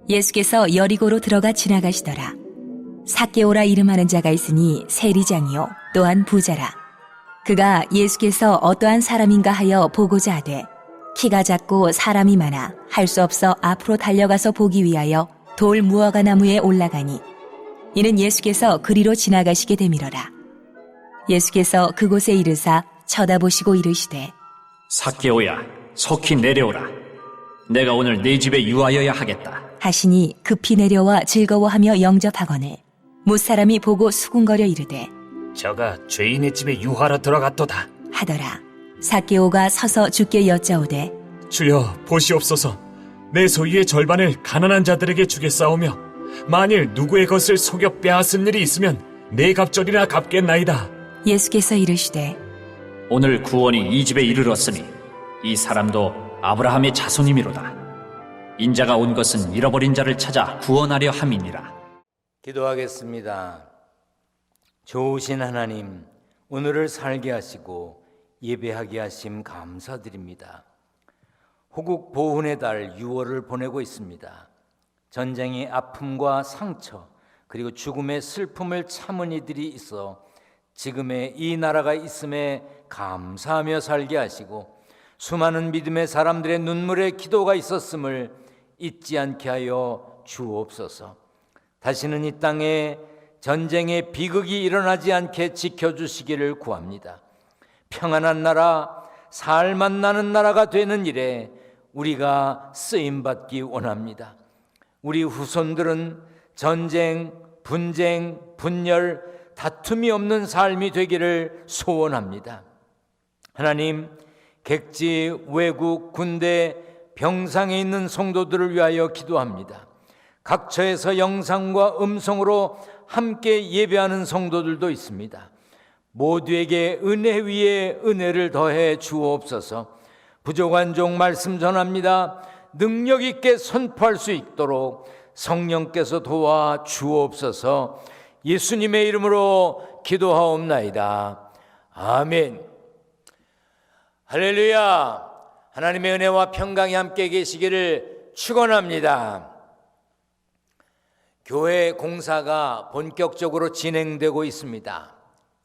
예수께서 여리고로 들어가 지나가시더라. 삭개오라 이름하는 자가 있으니 세리장이요 또한 부자라. 그가 예수께서 어떠한 사람인가 하여 보고자 하되 키가 작고 사람이 많아 할 수 없어 앞으로 달려가서 보기 위하여 돌 무화과 나무에 올라가니 이는 예수께서 그리로 지나가시게 되밀어라. 예수께서 그곳에 이르사 쳐다보시고 이르시되 삭개오야, 속히 내려오라. 내가 오늘 네 집에 유하여야 하겠다. 하시니 급히 내려와 즐거워하며 영접하거늘 못사람이 보고 수군거려 이르되 저가 죄인의 집에 유하러 들어갔도다. 하더라. 삭개오가 서서 주께 여짜오되 주여 보시옵소서. 내 소유의 절반을 가난한 자들에게 주겠사오며 만일 누구의 것을 속여 빼앗은 일이 있으면 네 갑절이나 갚겠나이다. 예수께서 이르시되 오늘 구원이 이 집에 이르렀으니 이 사람도 아브라함의 자손이미로다. 인자가 온 것은 잃어버린 자를 찾아 구원하려 함이니라. 기도하겠습니다. 좋으신 하나님, 오늘을 살게 하시고 예배하게 하심 감사드립니다. 호국 보훈의 달 6월을 보내고 있습니다. 전쟁의 아픔과 상처 그리고 죽음의 슬픔을 참은 이들이 있어 지금의 이 나라가 있음에 감사하며 살게 하시고 수많은 믿음의 사람들의 눈물의 기도가 있었음을 잊지 않게 하여 주옵소서. 다시는 이 땅에 전쟁의 비극이 일어나지 않게 지켜주시기를 구합니다. 평안한 나라, 살만 나는 나라가 되는 일에 우리가 쓰임받기 원합니다. 우리 후손들은 전쟁, 분쟁, 분열, 다툼이 없는 삶이 되기를 소원합니다. 하나님, 객지, 외국, 군대, 병상에 있는 성도들을 위하여 기도합니다. 각처에서 영상과 음성으로 함께 예배하는 성도들도 있습니다. 모두에게 은혜 위에 은혜를 더해 주옵소서. 부족한 종 말씀 전합니다. 능력 있게 선포할 수 있도록 성령께서 도와 주옵소서. 예수님의 이름으로 기도하옵나이다. 아멘. 할렐루야. 하나님의 은혜와 평강이 함께 계시기를 축원합니다. 교회 공사가 본격적으로 진행되고 있습니다.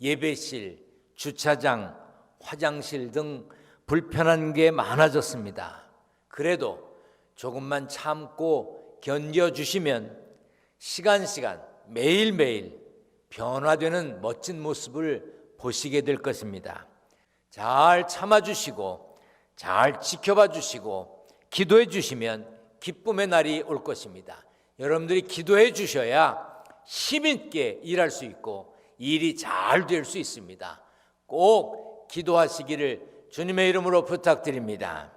예배실, 주차장, 화장실 등 불편한 게 많아졌습니다. 그래도 조금만 참고 견뎌주시면 시간 매일매일 변화되는 멋진 모습을 보시게 될 것입니다. 잘 참아주시고 잘 지켜봐 주시고 기도해 주시면 기쁨의 날이 올 것입니다. 여러분들이 기도해 주셔야 힘있게 일할 수 있고 일이 잘 될 수 있습니다. 꼭 기도하시기를 주님의 이름으로 부탁드립니다.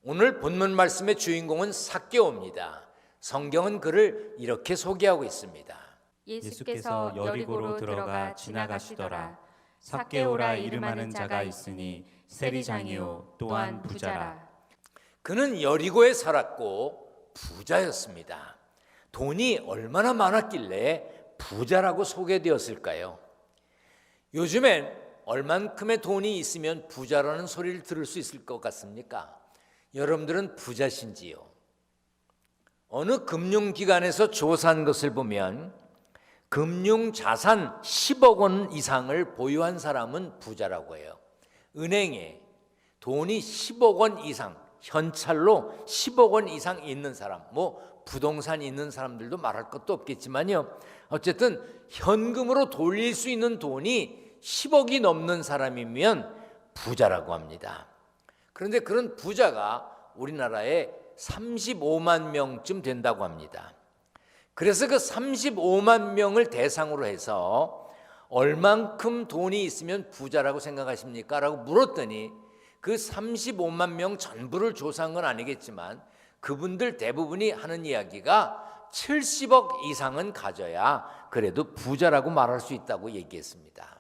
오늘 본문 말씀의 주인공은 삭개오입니다. 성경은 그를 이렇게 소개하고 있습니다. 예수께서 여리고로 들어가 지나가시더라. 삭개오라 이름하는 자가 있으니 세리장이요 또한 부자라. 그는 여리고에 살았고 부자였습니다. 돈이 얼마나 많았길래 부자라고 소개되었을까요? 요즘엔 얼만큼의 돈이 있으면 부자라는 소리를 들을 수 있을 것 같습니까? 여러분들은 부자신지요? 어느 금융기관에서 조사한 것을 보면 금융자산 10억 원 이상을 보유한 사람은 부자라고 해요. 은행에 돈이 10억 원 이상, 현찰로 10억 원 이상 있는 사람, 부동산 있는 사람들도 말할 것도 없겠지만요. 어쨌든 현금으로 돌릴 수 있는 돈이 10억이 넘는 사람이면 부자라고 합니다. 그런데 그런 부자가 우리나라에 35만 명쯤 된다고 합니다. 그래서 그 35만 명을 대상으로 해서 얼만큼 돈이 있으면 부자라고 생각하십니까? 라고 물었더니 그 35만 명 전부를 조사한 건 아니겠지만 그분들 대부분이 하는 이야기가 70억 이상은 가져야 그래도 부자라고 말할 수 있다고 얘기했습니다.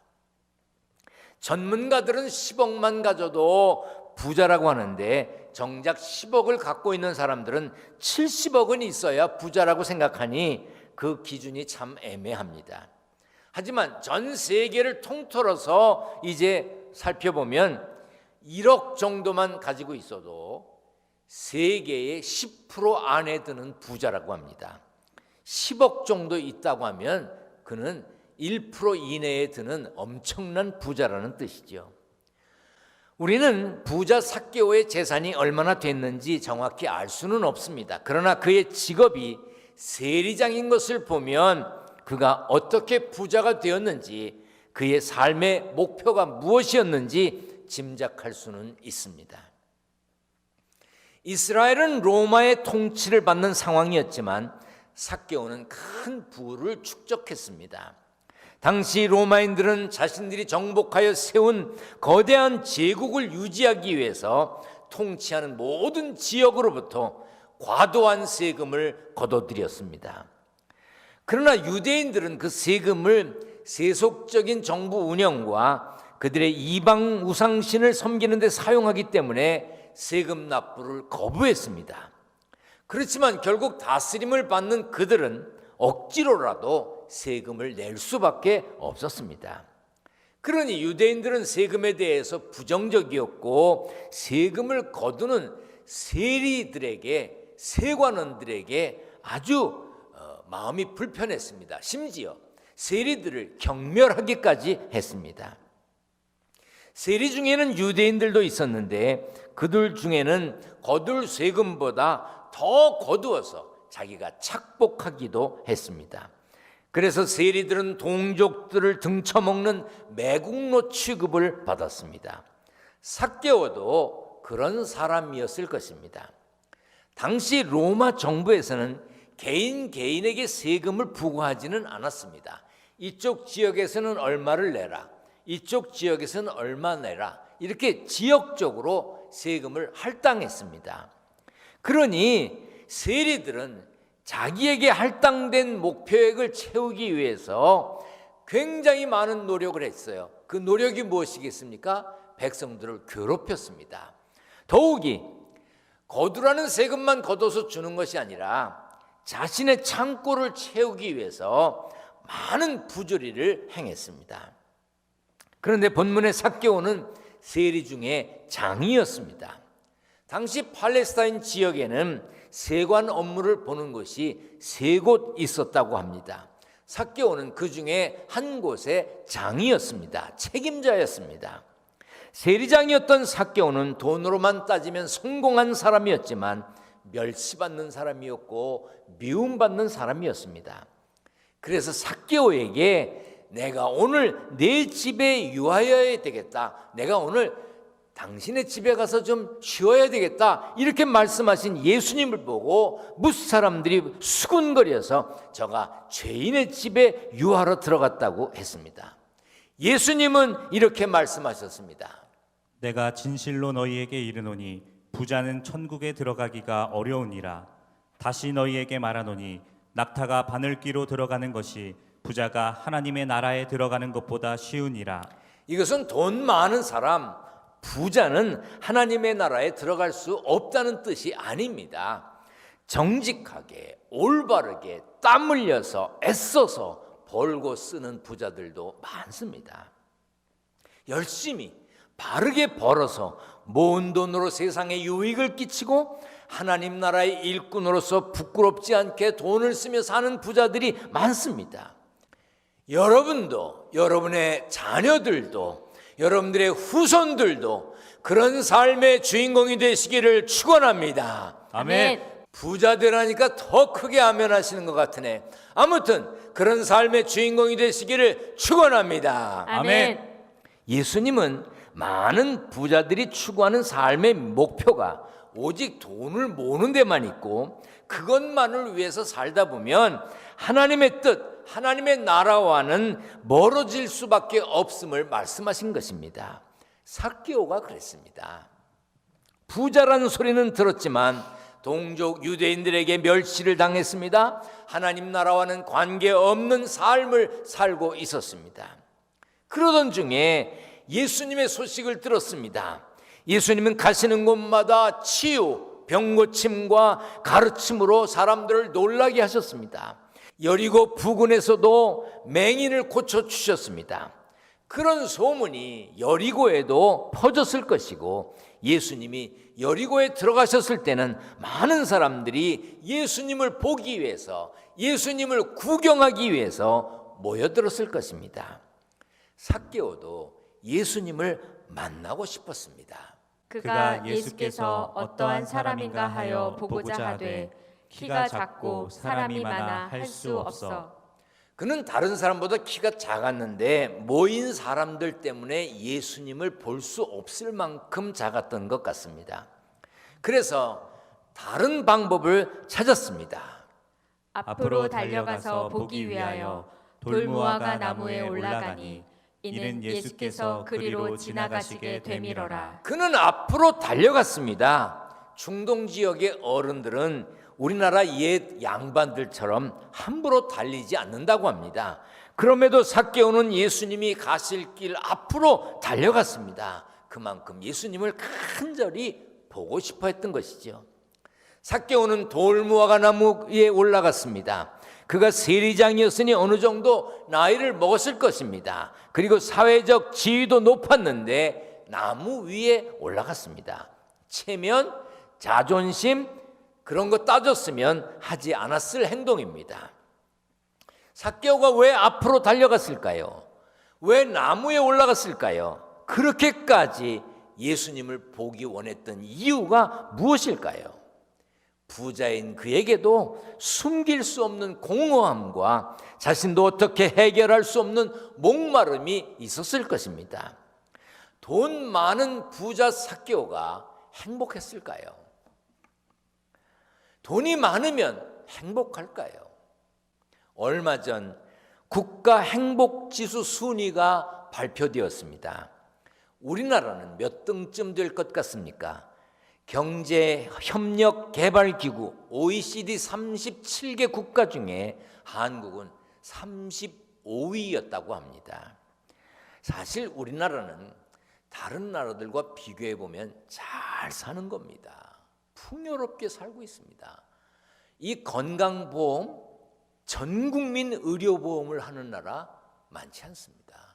전문가들은 10억만 가져도 부자라고 하는데 정작 10억을 갖고 있는 사람들은 70억은 있어야 부자라고 생각하니 그 기준이 참 애매합니다. 하지만 전 세계를 통틀어서 이제 살펴보면 1억 정도만 가지고 있어도 세계의 10% 안에 드는 부자라고 합니다. 10억 정도 있다고 하면 그는 1% 이내에 드는 엄청난 부자라는 뜻이죠. 우리는 부자 삭개오의 재산이 얼마나 됐는지 정확히 알 수는 없습니다. 그러나 그의 직업이 세리장인 것을 보면 그가 어떻게 부자가 되었는지, 그의 삶의 목표가 무엇이었는지 짐작할 수는 있습니다. 이스라엘은 로마의 통치를 받는 상황이었지만 삭개오는 큰 부를 축적했습니다. 당시 로마인들은 자신들이 정복하여 세운 거대한 제국을 유지하기 위해서 통치하는 모든 지역으로부터 과도한 세금을 거둬들였습니다. 그러나 유대인들은 그 세금을 세속적인 정부 운영과 그들의 이방 우상신을 섬기는 데 사용하기 때문에 세금 납부를 거부했습니다. 그렇지만 결국 다스림을 받는 그들은 억지로라도 세금을 낼 수밖에 없었습니다. 그러니 유대인들은 세금에 대해서 부정적이었고, 세금을 거두는 세리들에게, 세관원들에게 아주 마음이 불편했습니다. 심지어 세리들을 경멸하기까지 했습니다. 세리 중에는 유대인들도 있었는데 그들 중에는 거둘 세금보다 더 거두어서 자기가 착복하기도 했습니다. 그래서 세리들은 동족들을 등쳐먹는 매국노 취급을 받았습니다. 삭개오도 그런 사람이었을 것입니다. 당시 로마 정부에서는 개인에게 세금을 부과하지는 않았습니다. 이쪽 지역에서는 얼마를 내라, 이쪽 지역에서는 얼마 내라, 이렇게 지역적으로 세금을 할당했습니다. 그러니 세리들은 자기에게 할당된 목표액을 채우기 위해서 굉장히 많은 노력을 했어요. 그 노력이 무엇이겠습니까? 백성들을 괴롭혔습니다. 더욱이 거두라는 세금만 걷어서 주는 것이 아니라 자신의 창고를 채우기 위해서 많은 부조리를 행했습니다. 그런데 본문의 삭개오는 세리 중에 장이었습니다. 당시 팔레스타인 지역에는 세관 업무를 보는 곳이 3곳 있었다고 합니다. 삭개오는 그 중에 한 곳의 장이었습니다. 책임자였습니다. 세리장이었던 삭개오는 돈으로만 따지면 성공한 사람이었지만 멸시받는 사람이었고 미움받는 사람이었습니다. 그래서 삭개오에게 내가 오늘 내 집에 유하여야 되겠다, 내가 오늘 당신의 집에 가서 좀 쉬어야 되겠다, 이렇게 말씀하신 예수님을 보고 무스 사람들이 수군거려서 저가 죄인의 집에 유하러 들어갔다고 했습니다. 예수님은 이렇게 말씀하셨습니다. 내가 진실로 너희에게 이르노니 부자는 천국에 들어가기가 어려우니라. 다시 너희에게 말하노니 낙타가 바늘귀로 들어가는 것이 부자가 하나님의 나라에 들어가는 것보다 쉬우니라. 이것은 돈 많은 사람, 부자는 하나님의 나라에 들어갈 수 없다는 뜻이 아닙니다. 정직하게 올바르게 땀 흘려서 애써서 벌고 쓰는 부자들도 많습니다. 열심히 바르게 벌어서 모은 돈으로 세상에 유익을 끼치고 하나님 나라의 일꾼으로서 부끄럽지 않게 돈을 쓰며 사는 부자들이 많습니다. 여러분도, 여러분의 자녀들도, 여러분들의 후손들도 그런 삶의 주인공이 되시기를 축원합니다. 아멘. 부자들 하니까 더 크게 아멘 하시는 것 같으네. 아무튼 그런 삶의 주인공이 되시기를 축원합니다. 아멘. 예수님은 많은 부자들이 추구하는 삶의 목표가 오직 돈을 모으는 데만 있고 그것만을 위해서 살다 보면 하나님의 뜻, 하나님의 나라와는 멀어질 수밖에 없음을 말씀하신 것입니다. 삭개오가 그랬습니다. 부자라는 소리는 들었지만 동족 유대인들에게 멸시를 당했습니다. 하나님 나라와는 관계없는 삶을 살고 있었습니다. 그러던 중에 예수님의 소식을 들었습니다. 예수님은 가시는 곳마다 치유, 병고침과 가르침으로 사람들을 놀라게 하셨습니다. 여리고 부근에서도 맹인을 고쳐주셨습니다. 그런 소문이 여리고에도 퍼졌을 것이고 예수님이 여리고에 들어가셨을 때는 많은 사람들이 예수님을 보기 위해서, 예수님을 구경하기 위해서 모여들었을 것입니다. 삭개오도 예수님을 만나고 싶었습니다. 그가 예수께서 어떠한 사람인가 하여 보고자 하되 키가 작고 사람이 많아 할 수 없어. 그는 다른 사람보다 키가 작았는데 모인 사람들 때문에 예수님을 볼 수 없을 만큼 작았던 것 같습니다. 그래서 다른 방법을 찾았습니다. 앞으로 달려가서 보기 위하여 돌무화과 나무에 올라가니 이는 예수께서 그리로 지나가시게 되밀어라. 그는 앞으로 달려갔습니다. 중동 지역의 어른들은 우리나라 옛 양반들처럼 함부로 달리지 않는다고 합니다. 그럼에도 삭개오는 예수님이 가실 길 앞으로 달려갔습니다. 그만큼 예수님을 간절히 보고 싶어 했던 것이죠. 삭개오는 돌무화과 나무에 올라갔습니다. 그가 세리장이었으니 어느 정도 나이를 먹었을 것입니다. 그리고 사회적 지위도 높았는데 나무 위에 올라갔습니다. 체면, 자존심 그런 거 따졌으면 하지 않았을 행동입니다. 삭개오가 왜 앞으로 달려갔을까요? 왜 나무에 올라갔을까요? 그렇게까지 예수님을 보기 원했던 이유가 무엇일까요? 부자인 그에게도 숨길 수 없는 공허함과 자신도 어떻게 해결할 수 없는 목마름이 있었을 것입니다. 돈 많은 부자 삭개오가 행복했을까요? 돈이 많으면 행복할까요? 얼마 전 국가 행복지수 순위가 발표되었습니다. 우리나라는 몇 등쯤 될 것 같습니까? 경제협력개발기구 OECD 37개 국가 중에 한국은 35위였다고 합니다. 사실 우리나라는 다른 나라들과 비교해 보면 잘 사는 겁니다. 풍요롭게 살고 있습니다. 이 건강보험, 전국민 의료보험을 하는 나라 많지 않습니다.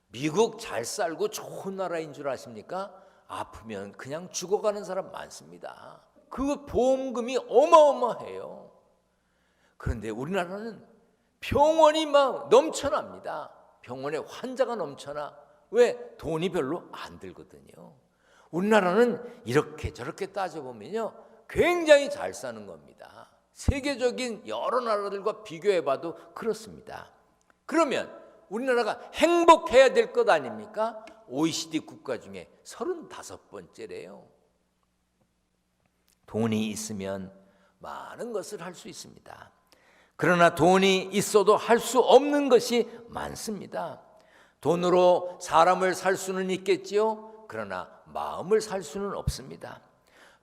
미국 잘 살고 좋은 나라인 줄 아십니까? 아프면 그냥 죽어가는 사람 많습니다. 그 보험금이 어마어마해요. 그런데 우리나라는 병원이 막 넘쳐납니다. 병원에 환자가 넘쳐나. 왜? 돈이 별로 안 들거든요. 우리나라는 이렇게 저렇게 따져보면요 굉장히 잘 사는 겁니다. 세계적인 여러 나라들과 비교해봐도 그렇습니다. 그러면 우리나라가 행복해야 될 것 아닙니까? OECD 국가 중에 35번째래요. 돈이 있으면 많은 것을 할 수 있습니다. 그러나 돈이 있어도 할 수 없는 것이 많습니다. 돈으로 사람을 살 수는 있겠지요. 그러나 마음을 살 수는 없습니다.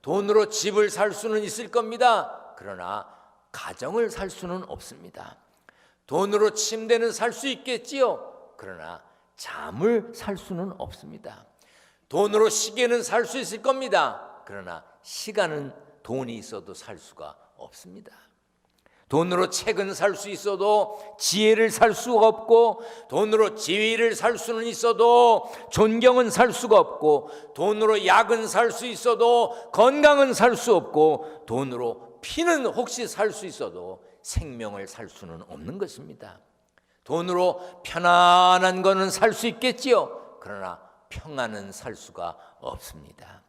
돈으로 집을 살 수는 있을 겁니다. 그러나 가정을 살 수는 없습니다. 돈으로 침대는 살 수 있겠지요. 그러나 잠을 살 수는 없습니다. 돈으로 시계는 살 수 있을 겁니다. 그러나 시간은 돈이 있어도 살 수가 없습니다. 돈으로 책은 살 수 있어도 지혜를 살 수가 없고, 돈으로 지위를 살 수는 있어도 존경은 살 수가 없고, 돈으로 약은 살 수 있어도 건강은 살 수 없고, 돈으로 피는 혹시 살 수 있어도 생명을 살 수는 없는 것입니다. 돈으로 편안한 거는 살 수 있겠지요. 그러나 평안은 살 수가 없습니다.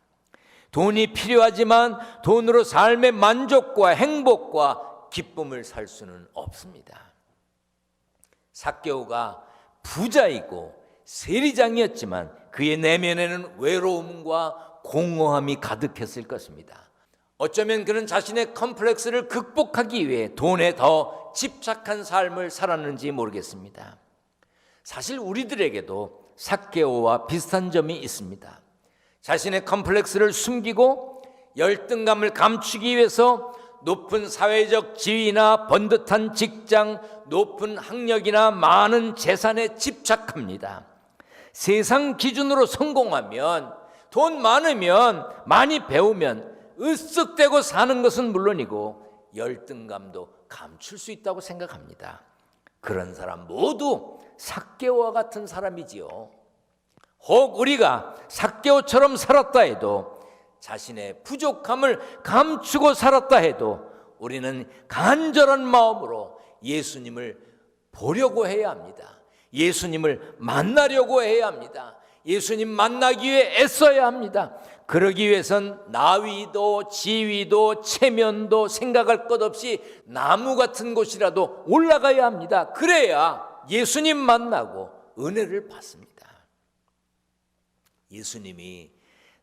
돈이 필요하지만 돈으로 삶의 만족과 행복과 기쁨을 살 수는 없습니다. 삭개오가 부자이고 세리장이었지만 그의 내면에는 외로움과 공허함이 가득했을 것입니다. 어쩌면 그는 자신의 컴플렉스를 극복하기 위해 돈에 더 집착한 삶을 살았는지 모르겠습니다. 사실 우리들에게도 삭개오와 비슷한 점이 있습니다. 자신의 컴플렉스를 숨기고 열등감을 감추기 위해서 높은 사회적 지위나 번듯한 직장, 높은 학력이나 많은 재산에 집착합니다. 세상 기준으로 성공하면, 돈 많으면, 많이 배우면 으쓱대고 사는 것은 물론이고 열등감도 감출 수 있다고 생각합니다. 그런 사람 모두 삭개오와 같은 사람이지요. 혹 우리가 삭개오처럼 살았다 해도 자신의 부족함을 감추고 살았다 해도 우리는 간절한 마음으로 예수님을 보려고 해야 합니다. 예수님을 만나려고 해야 합니다. 예수님 만나기 위해 애써야 합니다. 그러기 위해선 나위도 지위도 체면도 생각할 것 없이 나무 같은 곳이라도 올라가야 합니다. 그래야 예수님 만나고 은혜를 받습니다. 예수님이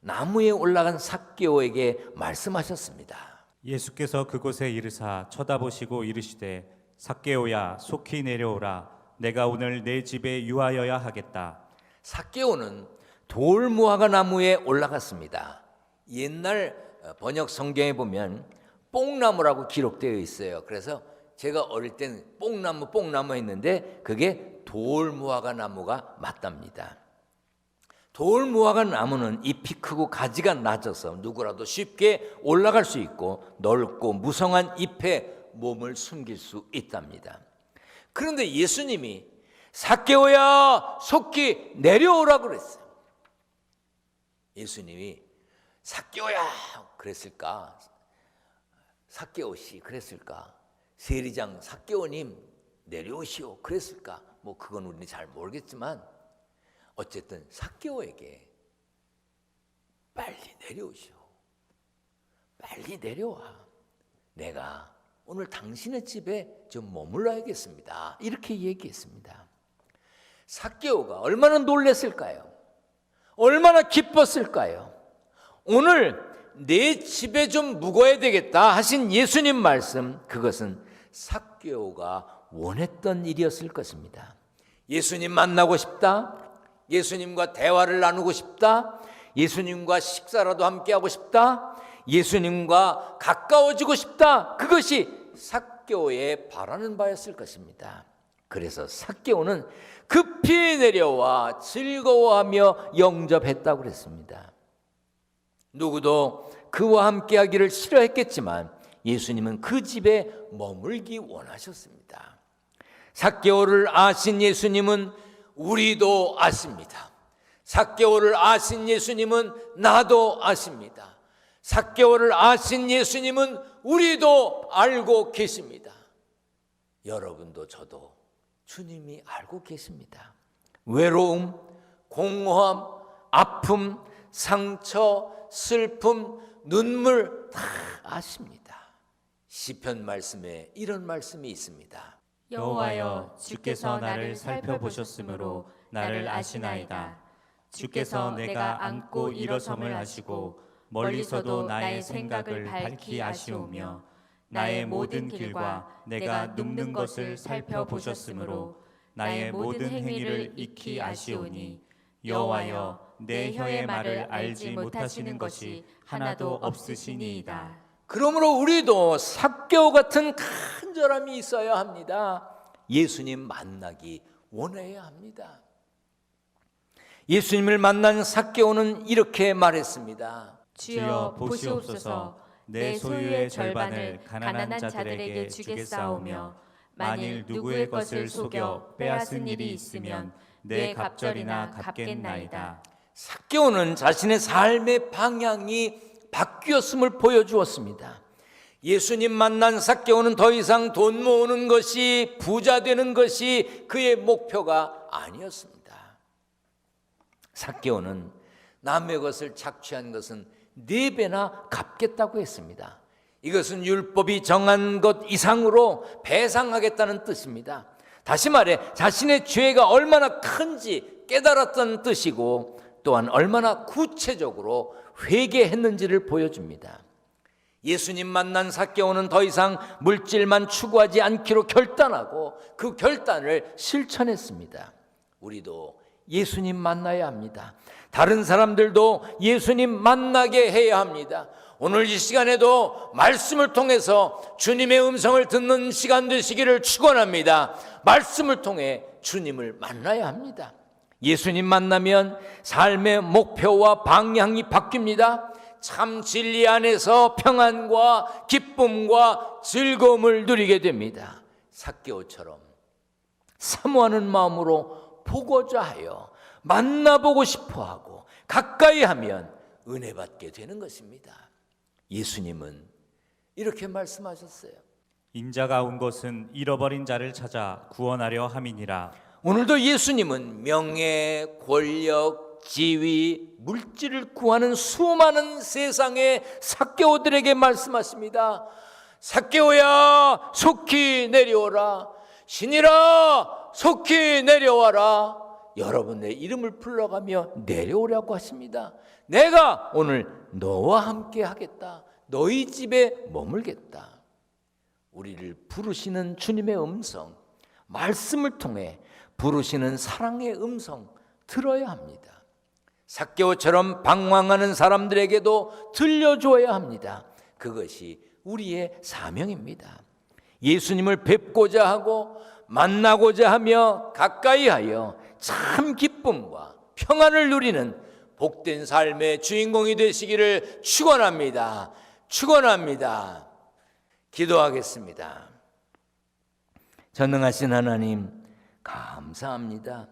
나무에 올라간 삭개오에게 말씀하셨습니다. 예수께서 그곳에 이르사 쳐다보시고 이르시되 삭개오야 속히 내려오라 내가 오늘 내 집에 유하여야 하겠다. 삭개오는 돌무화과 나무에 올라갔습니다. 옛날 번역 성경에 보면 뽕나무라고 기록되어 있어요. 그래서 제가 어릴 땐 뽕나무 했는데 그게 돌무화과 나무가 맞답니다. 돌무화과 나무는 잎이 크고 가지가 낮아서 누구라도 쉽게 올라갈 수 있고 넓고 무성한 잎에 몸을 숨길 수 있답니다. 그런데 예수님이 삭개오야 속히 내려오라 그랬어요. 예수님이 삭개오야 그랬을까? 삭개오씨 그랬을까? 세리장 삭개오님 내려오시오 그랬을까? 뭐 그건 우리는 잘 모르겠지만 어쨌든 삭개오에게 빨리 내려오시오. 빨리 내려와. 내가 오늘 당신의 집에 좀 머물러야겠습니다. 이렇게 얘기했습니다. 삭개오가 얼마나 놀랐을까요? 얼마나 기뻤을까요? 오늘 내 집에 좀 묵어야 되겠다 하신 예수님 말씀, 그것은 삭개오가 원했던 일이었을 것입니다. 예수님 만나고 싶다, 예수님과 대화를 나누고 싶다, 예수님과 식사라도 함께하고 싶다, 예수님과 가까워지고 싶다, 그것이 삭개오의 바라는 바였을 것입니다. 그래서 삭개오는 급히 내려와 즐거워하며 영접했다고 그랬습니다. 누구도 그와 함께하기를 싫어했겠지만 예수님은 그 집에 머물기 원하셨습니다. 삭개오를 아신 예수님은 우리도 아십니다. 삭개오를 아신 예수님은 나도 아십니다. 삭개오를 아신 예수님은 우리도 알고 계십니다. 여러분도 저도 주님이 알고 계십니다. 외로움, 공허함, 아픔, 상처, 슬픔, 눈물 다 아십니다. 시편 말씀에 이런 말씀이 있습니다. 여호와여 주께서 나를 살펴보셨으므로 나를 아시나이다. 주께서 내가 앉고 일어섬을 아시고 멀리서도 나의 생각을 밝히 아시오며 나의 모든 길과 내가 눕는 것을 살펴보셨으므로 나의 모든 행위를 익히 아시오니 여호와여 내 혀의 말을 알지 못하시는 것이 하나도 없으시니이다. 그러므로 우리도 삭개오 같은 간절함이 있어야 합니다. 예수님 만나기 원해야 합니다. 예수님을 만난 삭개오는 이렇게 말했습니다. 주여 보시옵소서 내 소유의 절반을 가난한 자들에게 주겠사오며 만일 누구의 것을 속여 빼앗은 일이 있으면 내 갑절이나 갚겠나이다. 삭개오는 자신의 삶의 방향이 바뀌었음을 보여주었습니다. 예수님 만난 삭개오는 더 이상 돈 모으는 것이, 부자 되는 것이 그의 목표가 아니었습니다. 삭개오는 남의 것을 착취한 것은 4배나 갚겠다고 했습니다. 이것은 율법이 정한 것 이상으로 배상하겠다는 뜻입니다. 다시 말해 자신의 죄가 얼마나 큰지 깨달았던 뜻이고 또한 얼마나 구체적으로 회개했는지를 보여줍니다. 예수님 만난 삭개오는 더 이상 물질만 추구하지 않기로 결단하고 그 결단을 실천했습니다. 우리도 예수님 만나야 합니다. 다른 사람들도 예수님 만나게 해야 합니다. 오늘 이 시간에도 말씀을 통해서 주님의 음성을 듣는 시간 되시기를 축원합니다. 말씀을 통해 주님을 만나야 합니다. 예수님 만나면 삶의 목표와 방향이 바뀝니다. 참 진리 안에서 평안과 기쁨과 즐거움을 누리게 됩니다. 삭개오처럼 사모하는 마음으로 보고자 하여 만나보고 싶어하고 가까이 하면 은혜 받게 되는 것입니다. 예수님은 이렇게 말씀하셨어요. 인자가 온 것은 잃어버린 자를 찾아 구원하려 함이니라. 오늘도 예수님은 명예, 권력, 지위, 물질을 구하는 수많은 세상의 삭개오들에게 말씀하십니다. 삭개오야, 속히 내려오라. 신이라, 속히 내려와라. 여러분 내 이름을 불러가며 내려오라고 하십니다. 내가 오늘 너와 함께 하겠다. 너희 집에 머물겠다. 우리를 부르시는 주님의 음성, 말씀을 통해 부르시는 사랑의 음성 들어야 합니다. 삭개오처럼 방황하는 사람들에게도 들려줘야 합니다. 그것이 우리의 사명입니다. 예수님을 뵙고자 하고 만나고자 하며 가까이 하여 참 기쁨과 평안을 누리는 복된 삶의 주인공이 되시기를 축원합니다. 축원합니다. 기도하겠습니다. 전능하신 하나님 감사합니다.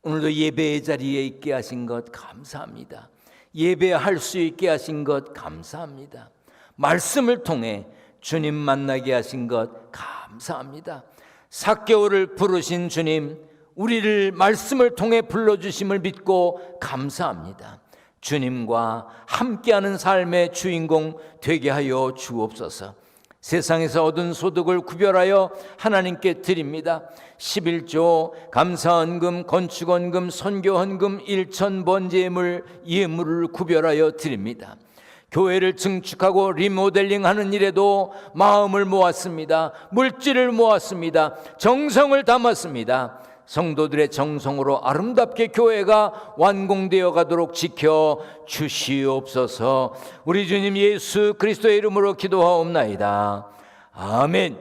오늘도 예배의 자리에 있게 하신 것 감사합니다. 예배할 수 있게 하신 것 감사합니다. 말씀을 통해 주님 만나게 하신 것 감사합니다. 삭개오를 부르신 주님, 우리를 말씀을 통해 불러주심을 믿고 감사합니다. 주님과 함께하는 삶의 주인공 되게 하여 주옵소서. 세상에서 얻은 소득을 구별하여 하나님께 드립니다. 11조, 감사헌금, 건축헌금, 선교헌금, 일천번제물, 예물을 구별하여 드립니다. 교회를 증축하고 리모델링하는 일에도 마음을 모았습니다. 물질을 모았습니다. 정성을 담았습니다. 성도들의 정성으로 아름답게 교회가 완공되어 가도록 지켜 주시옵소서. 우리 주님 예수 그리스도의 이름으로 기도하옵나이다. 아멘.